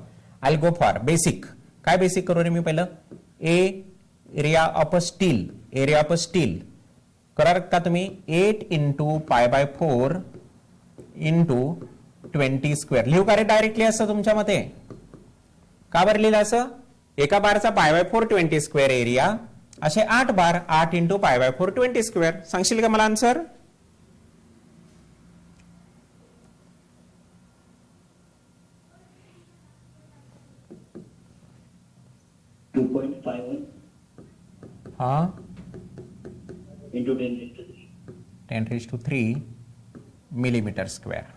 I'll go for basic. काय बेसिक करू रे मी पहिलं, एरिया ऑफ स्टील करार का तुम्ही 8 into π/4 into 20 स्क्वेअर लिहू का रे डायरेक्टली असं तुमच्या मते. का बरं लिहिलं असं, एका बारचा π/4 20 स्क्वेअर एरिया, असे 8 बार 8 into π/4 20 स्क्वेअर. सांगशील का मला आन्सर. 2.51 हा into 10 raised to 3. 10 raised to 3 millimeter square.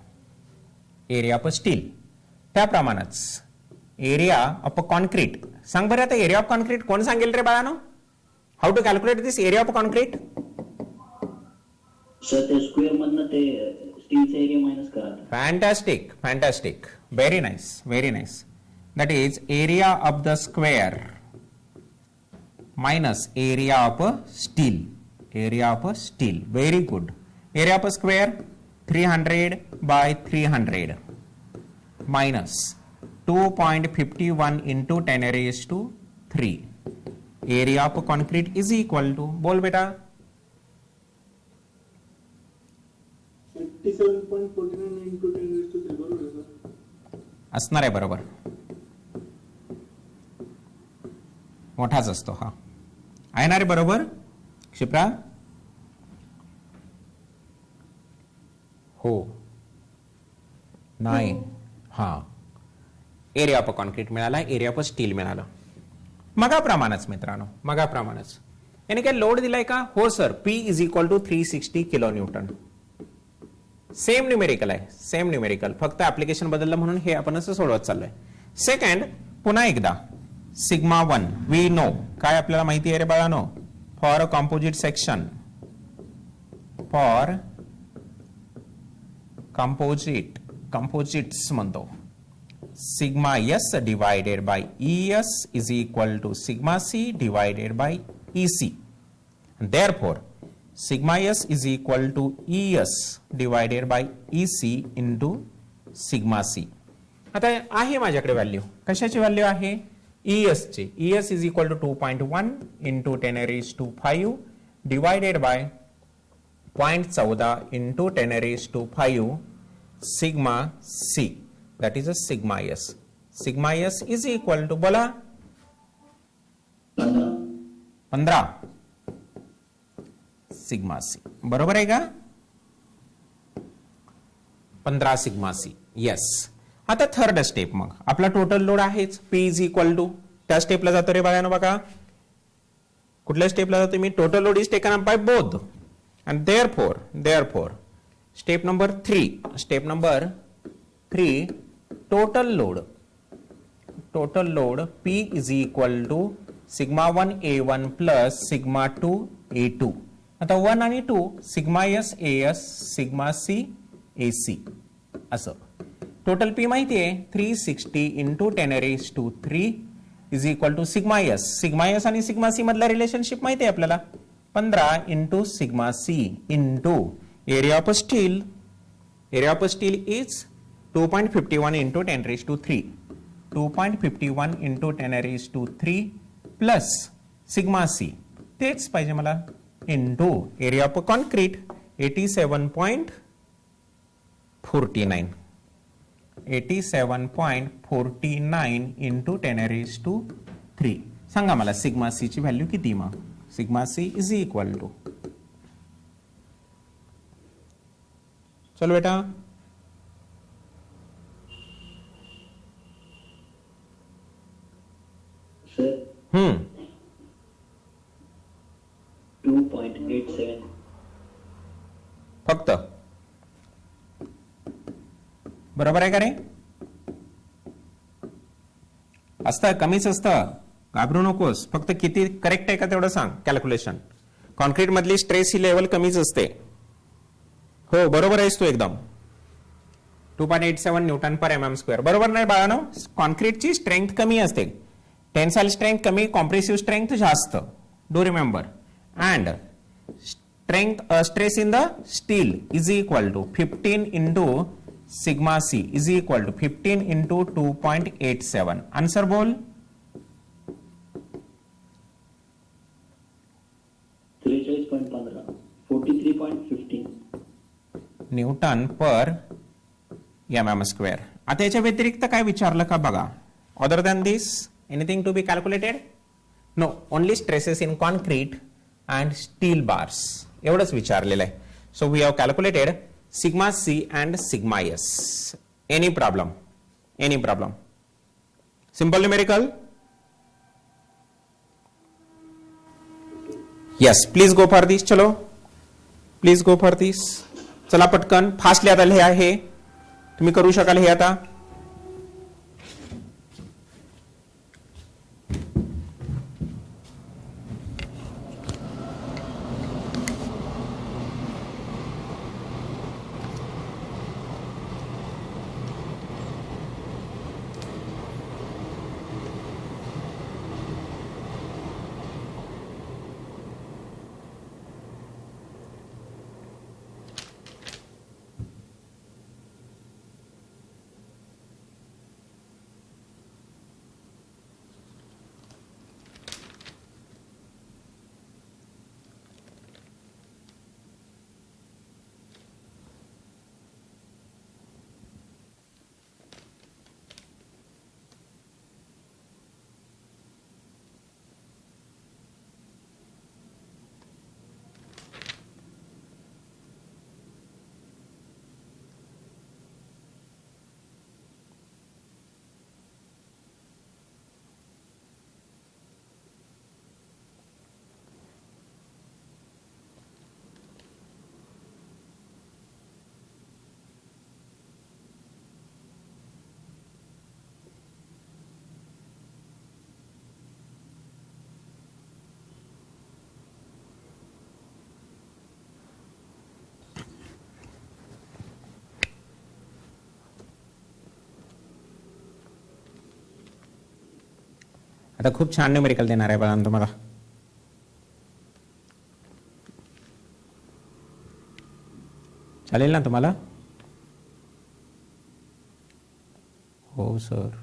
Area of steel. त्याप्रमाणेच एरिया ऑफ कॉन्क्रीट. सांग बरं आता एरिया ऑफ कॉन्क्रीट कोण सांगेल रे बाळानो. How to calculate this area of concrete. Sir ते स्क्वेअर मधनं ते स्टीलचा एरिया मायनस करा. Fantastic. Very nice. That is area of the square minus area of steel. Very good. Area of square 300 by 300 minus 2.51 into 10 raised to 3. Area of concrete is equal to, बोल बेटा, 57.49 into 10 raised to 3. बरोबर आहे sir. असणार आहे बरोबर. मोठाच असतो हा. आहे ना रे बरोबर क्षिप्रा. हो नाही. हा एरिया ऑफ कॉन्क्रीट मिळाला, एरिया ऑफ स्टील मिळालं. मगाप्रमाणेच मित्रांनो, यानी काय लोड दिलाय का? हो sir, P is equal to 360 kilo newton. Same numerical आहे, सेम न्यूमेरिकल, फक्त ऍप्लिकेशन बदललं म्हणून हे आपण असं सोडवत चाललोय. सेकंड, पुन्हा एकदा सिग्मा 1 वी नो, काय आपल्याला माहिती आहे रे बाळानो? For a composite section, for composites म्हणतो, sigma S divided by ES is equal to sigma C divided by EC. Therefore, sigma S is equal to ES divided by EC into sigma C. आता आहे माझ्याकडे value, कशाची value आहे? ES ची. ES is equal to 2.1 into 10 raised to 5 divided by 0.14 into 10 raised to 5 sigma C. That is a sigma S. Sigma S is equal to, बोला, 15 sigma C. बरोबर आहे का? 15 सिग्मा सी. येस. आता third step, मग आपला total load आहेच, P is equal to, त्या स्टेपला जातो रे बाळांनो. बघा कुठल्या स्टेपला जातो मी? Total load is taken up by both, and therefore step number 3 total load P is equal to sigma 1 A1 plus sigma 2 A2. आता 1 आणि 2 sigma S AS sigma C AC असं. टोटल P माहिती आहे 360 into 10 raise to 3 is equal to sigma S आणि sigma C मधला relationship माहिती आहे आपल्याला, 15 into sigma C into area of steel is 2.51 into 10 raise to 3, 2.51 into 10 raise to 3 plus sigma C, तेच पाहिजे मला, into area of concrete 87.49 into 10 raise to 3. सांगा मला सिग्मा सी ची व्हॅल्यू किती? मग sigma C is equal to, चलो बेटा, सर 2.87. फक्त. बरोबर आहे का रे? असतं, कमीच असतं, घाबरू नकोस. फक्त किती करेक्ट आहे का तेवढं सांग. कॅल्क्युलेशन, कॉन्क्रीट मधली स्ट्रेस ही लेवल कमीच असते. हो बरोबर आहेस तू एकदम. 2.87 न्यूटन पर mm स्क्वेअर. बरोबर नाही बाळानो? कॉन्क्रीटची स्ट्रेंथ कमी असते, टेन्साइल स्ट्रेंथ कमी, कॉम्प्रेसिव्ह स्ट्रेंथ जास्त. Do remember. And stress in the steel is equal to 15 into sigma C is equal to 15 into 2.87. Answer बोल. 43.15, 43.15 न्यूटन पर mm स्क्वेअर. आता याच्या व्यतिरिक्त काय विचारलं का बघा? Other than this anything to be calculated? No, only stresses in concrete and steel bars एवढंच विचारलेलं आहे. So we have calculated sigma C and sigma S. Any problem? Simple numerical. Yes, please go for this. चलो please go for दिस. चला पटकन fastly आता हे आहे, तुम्ही करू शकाल हे आता. आता खूप छान न्यूमेरिकल देणार आहे बघा तुम्हाला. चालेल ना तुम्हाला? हो सर.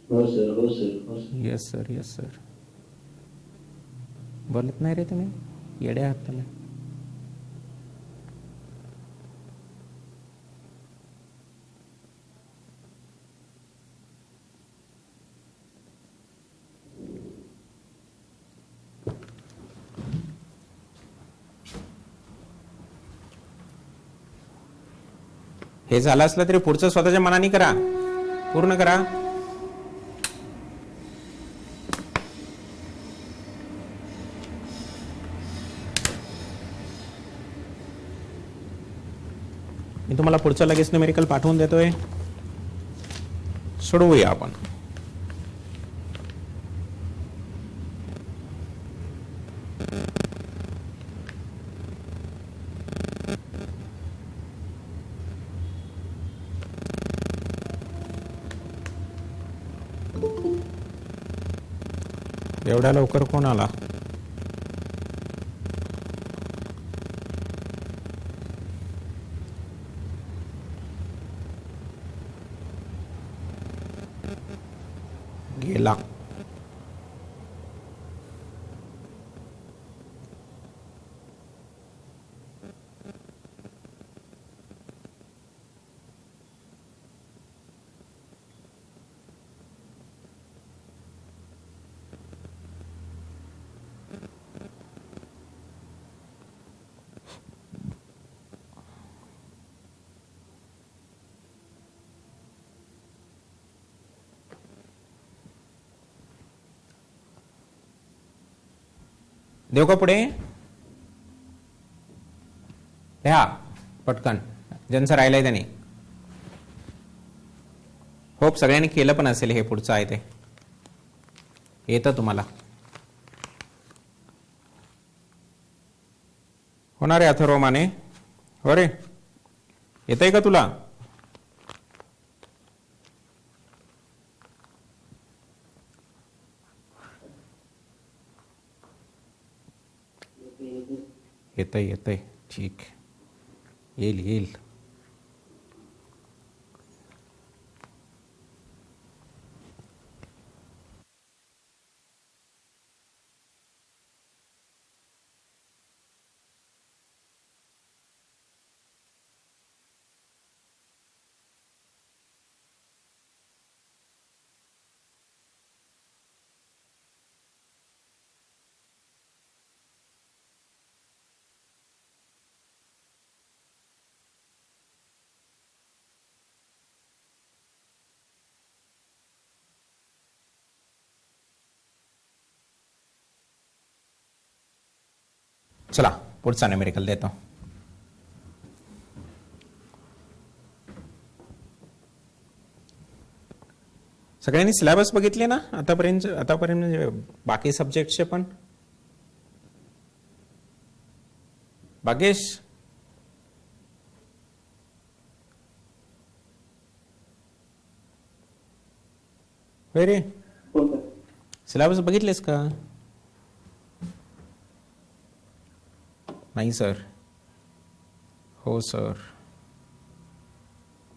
हो सर, हो सर, हो sir. Yes sir, yes sir. बोलत नाही रे तुम्ही, येडे आहात तुम्ही. हे झालं असलं तरी पुढचं स्वतःच्या मनाने करा, पूर्ण करा. मी तुम्हाला पुढचं लगेच न्यूमेरिकल पाठवून देतोय. सोडवूया आपण. एवढ्या लवकर कोण आला? गेला. देऊ का पुढे? लिहा पटकन, ज्यांचं राहिलंय त्यांनी. होप सगळ्यांनी केलं पण असेल. हे पुढचं आहे ते येतं तुम्हाला. होणार आहे अथर्व माने? हो रे, येतंय का तुला? येतंय येतंय, ठीक, येईल येईल. चला पुढचा न्यूमेरिकल देतो. सगळ्यांनी सिलेबस बघितले ना आतापर्यंत? म्हणजे बाकी सब्जेक्टचे पण. भाग्येश, होय रे, हो सर. सिलेबस बघितलेस का? नाही सर. हो सर,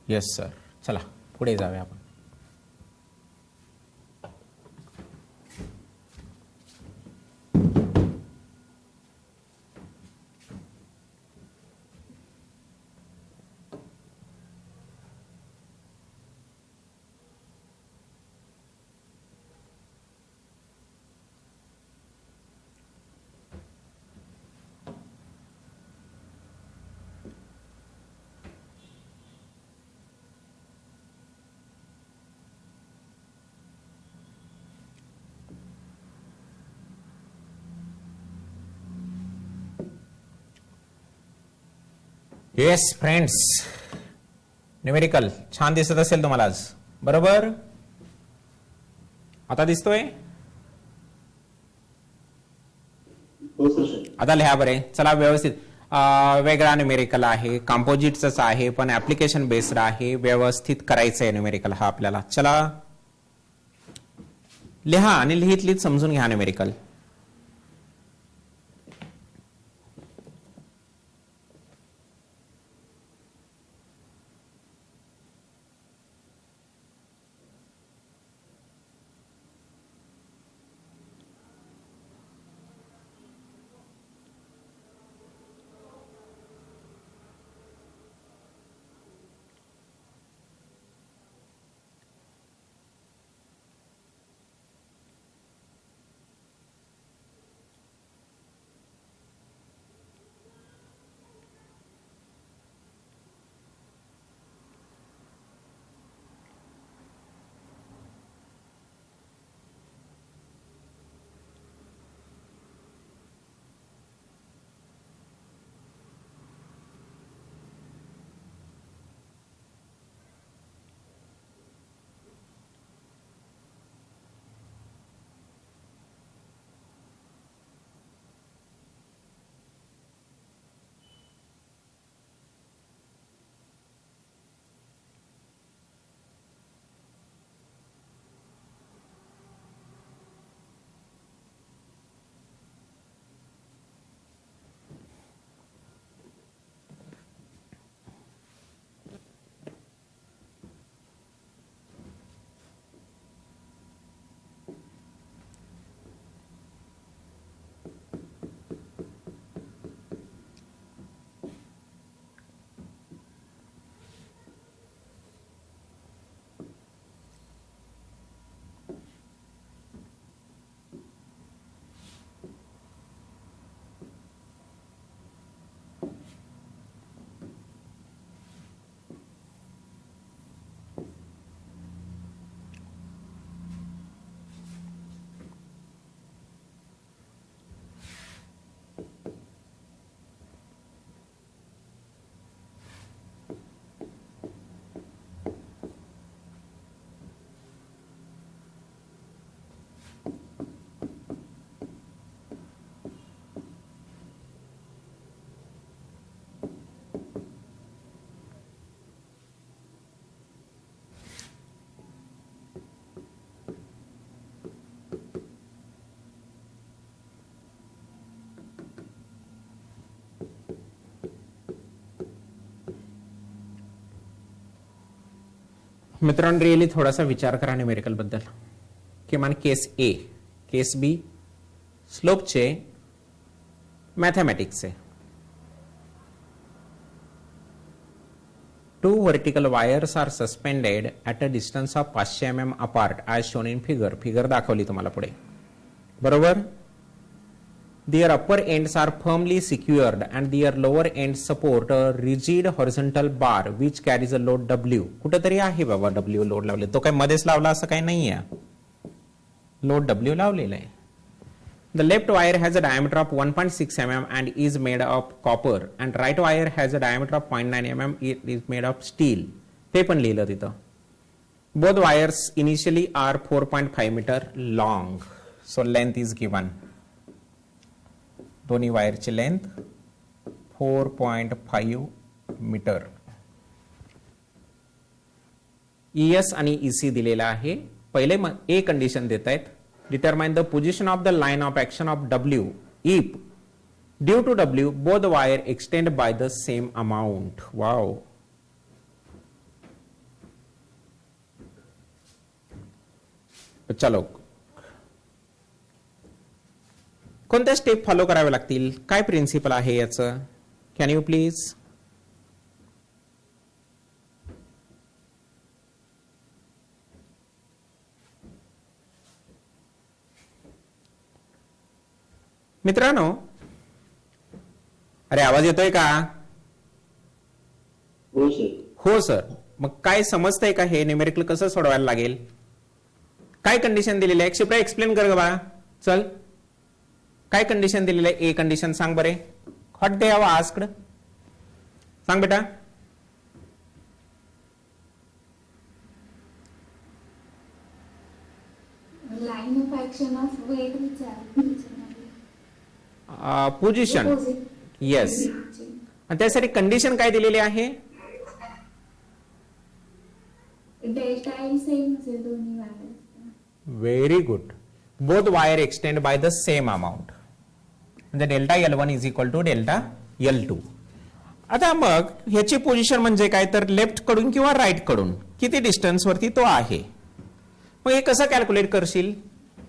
येस सर. चला पुढे जाऊया आपण. येस फ्रेंड्स, न्यूमेरिकल छान दिसत असेल तुम्हाला आज, बरोबर? आता दिसतोय? हो सर. आता लिहा बरे. चला व्यवस्थित. वेगळा न्यूमेरिकल आहे, कंपोजिटच आहे, पण ऍप्लिकेशन बेस्ड आहे, व्यवस्थित करायचं आहे न्यूमेरिकल हा आपल्याला. चला लिहा आणि लिहित लिहित समजून घ्या न्यूमेरिकल. मित्रांनो रिअली थोडासा विचार करा न्यूमेरिकल बद्दल. किमान केस ए, केस बी स्लोपचे, मॅथमॅटिक्सचे. Two vertical wires are suspended at a distance of 500 mm apart as shown in figure. Figure दाखवली तुम्हाला पुढे, बरोबर. Their upper ends are firmly secured and their lower ends support a rigid horizontal bar which carries a load W. कुठेतरी आहे बाबा W load लावले, तो काय मध्येच लावला असं काही नाही आहे, लोड W लावलेला आहे. The left wire has a diameter of 1.6 mm and is made of copper and right wire has a diameter of 0.9 mm. It is made of steel. ते पण लिहिलं तिथं. Both wires initially are 4.5 meter long. So length is given. दोन्ही वायरची length 4.5 metre. ES आणि EC दिलेला आहे. पहिले ए कंडिशन देत आहेत, determine the position of the line of action of W if due to W both wire extend by the same amount. Wow. चलो, कोणत्या स्टेप फॉलो करावे लागतील, काय प्रिन्सिपल आहे याचं, कॅन यू प्लीज. मित्रांनो, अरे आवाज येतोय का? हो सर. हो सर. मग काय समजतंय का हे न्यूमेरिकल कसं सोडवायला लागेल, काय कंडिशन दिलेली आहे, शिप्रा एक्सप्लेन कर ग बा. चल, काय कंडिशन दिलेलं आहे, ए कंडिशन सांग बरे. हॉट डे हवा आस्क्ड, सांग बेटा. Line of action of weight which are position. Yes. आणि त्यासाठी कंडिशन काय दिलेली आहे? डेल्टा एल सेम असेल दोन्ही wire. Very good. Both wire extend by the same amount. म्हणजे delta L1 is equal to delta L2. आता मग ह्याची पोझिशन म्हणजे काय तर लेफ्ट कडून किंवा राईट कडून किती डिस्टन्स वरती तो आहे. मग हे कसं कॅल्क्युलेट करशील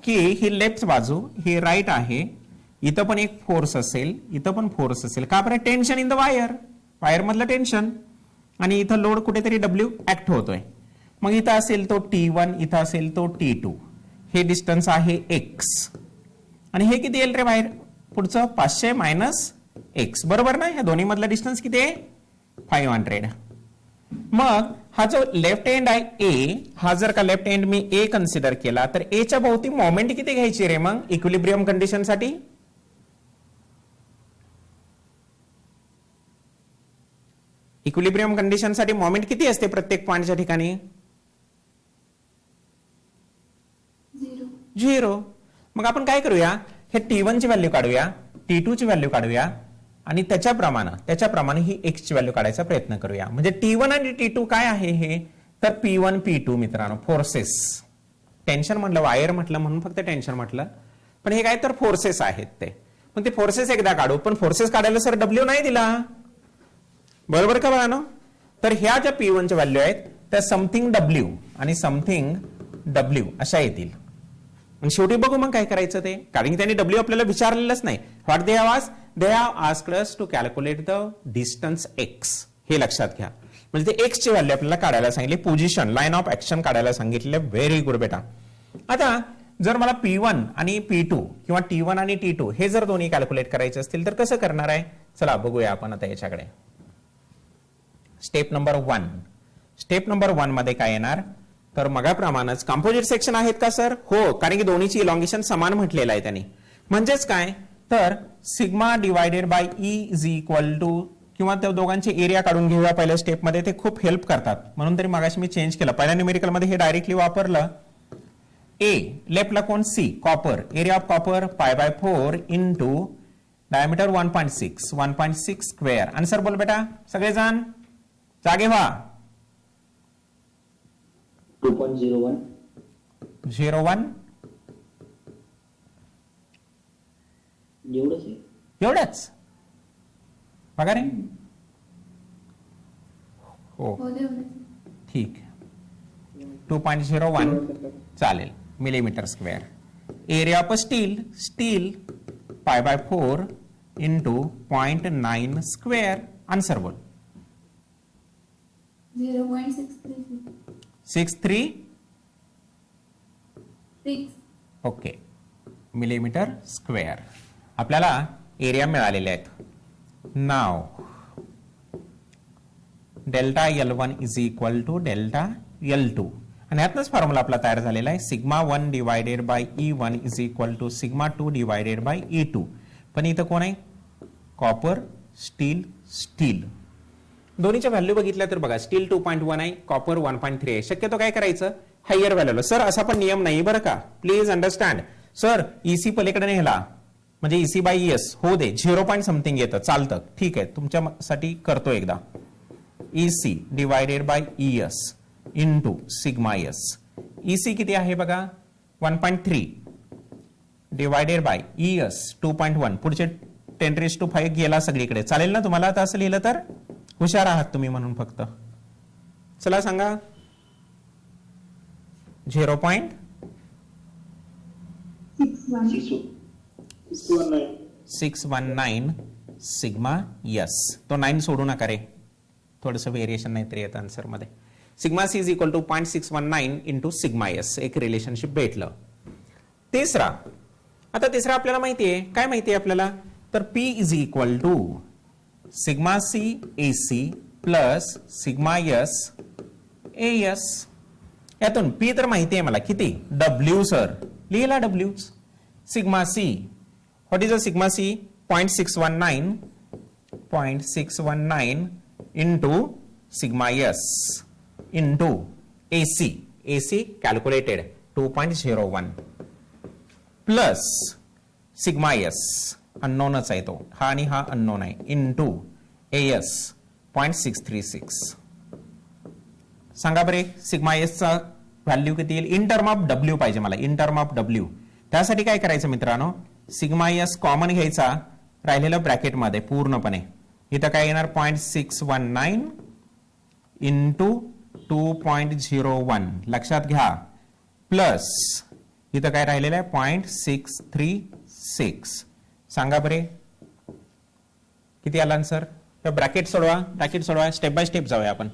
की ही लेफ्ट बाजू ही राईट आहे, इथं पण एक फोर्स असेल, इथं पण फोर्स असेल. का बरं? Tension in the wire, wire मधलं टेन्शन, आणि इथं लोड कुठेतरी W ऍक्ट होतोय. मग इथं असेल तो T1, इथं असेल तो T2. हे डिस्टन्स आहे x, आणि हे किती येईल रे बाहेर? पुढचं 500 मायनस x, बरोबर ना? ह्या दोन्ही मधला डिस्टन्स किती आहे? 500. मग हा जो लेफ्ट एंड आहे A, हा जर का left and me A consider केला तर A च्या भोवती मोमेंट किती घ्यायची रे मग इक्विलिब्रियम कंडिशन साठी? इक्विलिब्रियम कंडिशन साठी मोमेंट किती असते प्रत्येक पॉइंटच्या ठिकाणी? 0. मग आपण काय करूया, हे T1 ची व्हॅल्यू काढूया, T2 ची व्हॅल्यू काढूया, आणि त्याच्याप्रमाणे ही x ची व्हॅल्यू काढायचा प्रयत्न करूया. म्हणजे T1 आणि T2 काय आहे हे? तर P1 P2 मित्रांनो, फोर्सेस. टेन्शन म्हटलं, वायर म्हटलं म्हणून फक्त टेन्शन म्हटलं, पण हे काय तर फोर्सेस आहेत ते. पण ते फोर्सेस एकदा काढू, पण फोर्सेस काढायला सर W नाही दिला, बरोबर का बाळांनो? तर ह्या ज्या P1 च्या व्हॅल्यू आहेत त्या समथिंग W आणि समथिंग W अशा येतील. आणि शेवटी बघू मग काय करायचं ते, कारण की त्यांनी W आपल्याला विचारलेलंच नाही. What they have asked? They have asked us to calculate the distance x. हे लक्षात घ्या. म्हणजे ते x ची व्हॅल्यू आपल्याला काढायला सांगितली, पोझिशन, लाईन ऑफ ऍक्शन काढायला सांगितले. व्हेरी गुड बेटा. आता जर मला P1 आणि P2 किंवा T1 आणि T2 हे जर दोन्ही कॅल्क्युलेट करायचे असतील तर कसं करणार आहे? चला बघूया आपण आता याच्याकडे. Step number 1. स्टेप नंबर 1 मध्ये काय येणार? तर मगाप्रमाणेच कंपोजिट सेक्शन आहेत का सर? हो, कारण की दोन्हीची इलॉंगेशन समान म्हटलेलं आहे त्यांनी. म्हणजेच काय तर sigma divided by E is equal to, किंवा त्या दोघांची एरिया काढून घेऊया पहिल्या स्टेप मध्ये, ते खूप हेल्प करतात. म्हणून तरी मगाशी मी चेंज केलं. पहिल्या न्यूमेरिकल मध्ये हे डायरेक्टली वापरलं. A लेफ्टला कोण? C, copper. Area of copper π/4 into diameter 1.6 square. Answer बोल बेटा सगळेजण, जागे व्हा. 2.01. 01 एवढंच आहे. एवढंच बघा रे. हो हो तेवढंच. ठीक. 2.01 चालेल, millimeter square. Area of steel π/4 into 0.9 square. Answer बोल. 0.636. Okay, millimeter square. आपल्याला एरिया मिळालेले आहेत. नाव delta L1 is equal to delta L2, आणि यातनच फॉर्म्युला आपला तयार झालेला आहे. Sigma 1 divided by E1 is equal to sigma 2 divided by E2. पण इथं कोण आहे? Copper, steel. दोन्हीच्या व्हॅल्यू बघितल्या तर बघा, स्टील 2.1 आहे, कॉपर 1.3 आहे. शक्यतो काय करायचं? हायर व्हॅल्यूला. सर असा पण नियम नाही बरं का, प्लीज अंडरस्टँड. सर EC पलीकडे नेला म्हणजे EC बाय ES हो दे, 0. समथिंग येतं, चालतं, ठीक आहे, तुमच्यासाठी करतो एकदा. EC divided by ES into sigma S. EC किती आहे बघा? 1.3 डिवायडेड बाय ES 2.1. पुढचे 10⁵ गेला सगळीकडे. चालेल ना तुम्हाला आता असं लिहिलं तर? हुशार आहात तुम्ही म्हणून फक्त. चला सांगा. 0.619 सिग्मा यस. तो 9 सोडू नका रे, थोडंसं व्हेरिएशन नाही तरी येतं आन्सर मध्ये. Sigma C is equal to 0.619 into sigma S. एक रिलेशनशिप भेटलं. तिसरा आपल्याला माहितीये, काय माहितीये आपल्याला? तर P is equal to sigma C AC plus sigma S AS. यातून P तर माहिती आहे मला किती? W सर, लिहिला W. Sigma C, what is a sigma C? 0.619 into sigma S into AC calculated 2.01 plus sigma S अननोनच आहे तो, हा आणि हा अननोन आहे, इंटू एस 0.636. सांगा बरे सिग्मा एसचा व्हॅल्यू किती येईल इन टर्म ऑफ डब्ल्यू पाहिजे मला, इन टर्म ऑफ डब्ल्यू. त्यासाठी काय करायचं मित्रांनो, सिग्मा एस कॉमन घ्यायचा राहिलेलं ब्रॅकेटमध्ये पूर्णपणे. इथं काय येणार 0.619 इंटू 2.01 लक्षात घ्या, प्लस इथं काय राहिलेलं आहे 0.636. सांगा बरे किती आला आन्सर. ब्रॅकेट सोडवा, स्टेप बाय स्टेप जाऊया आपण.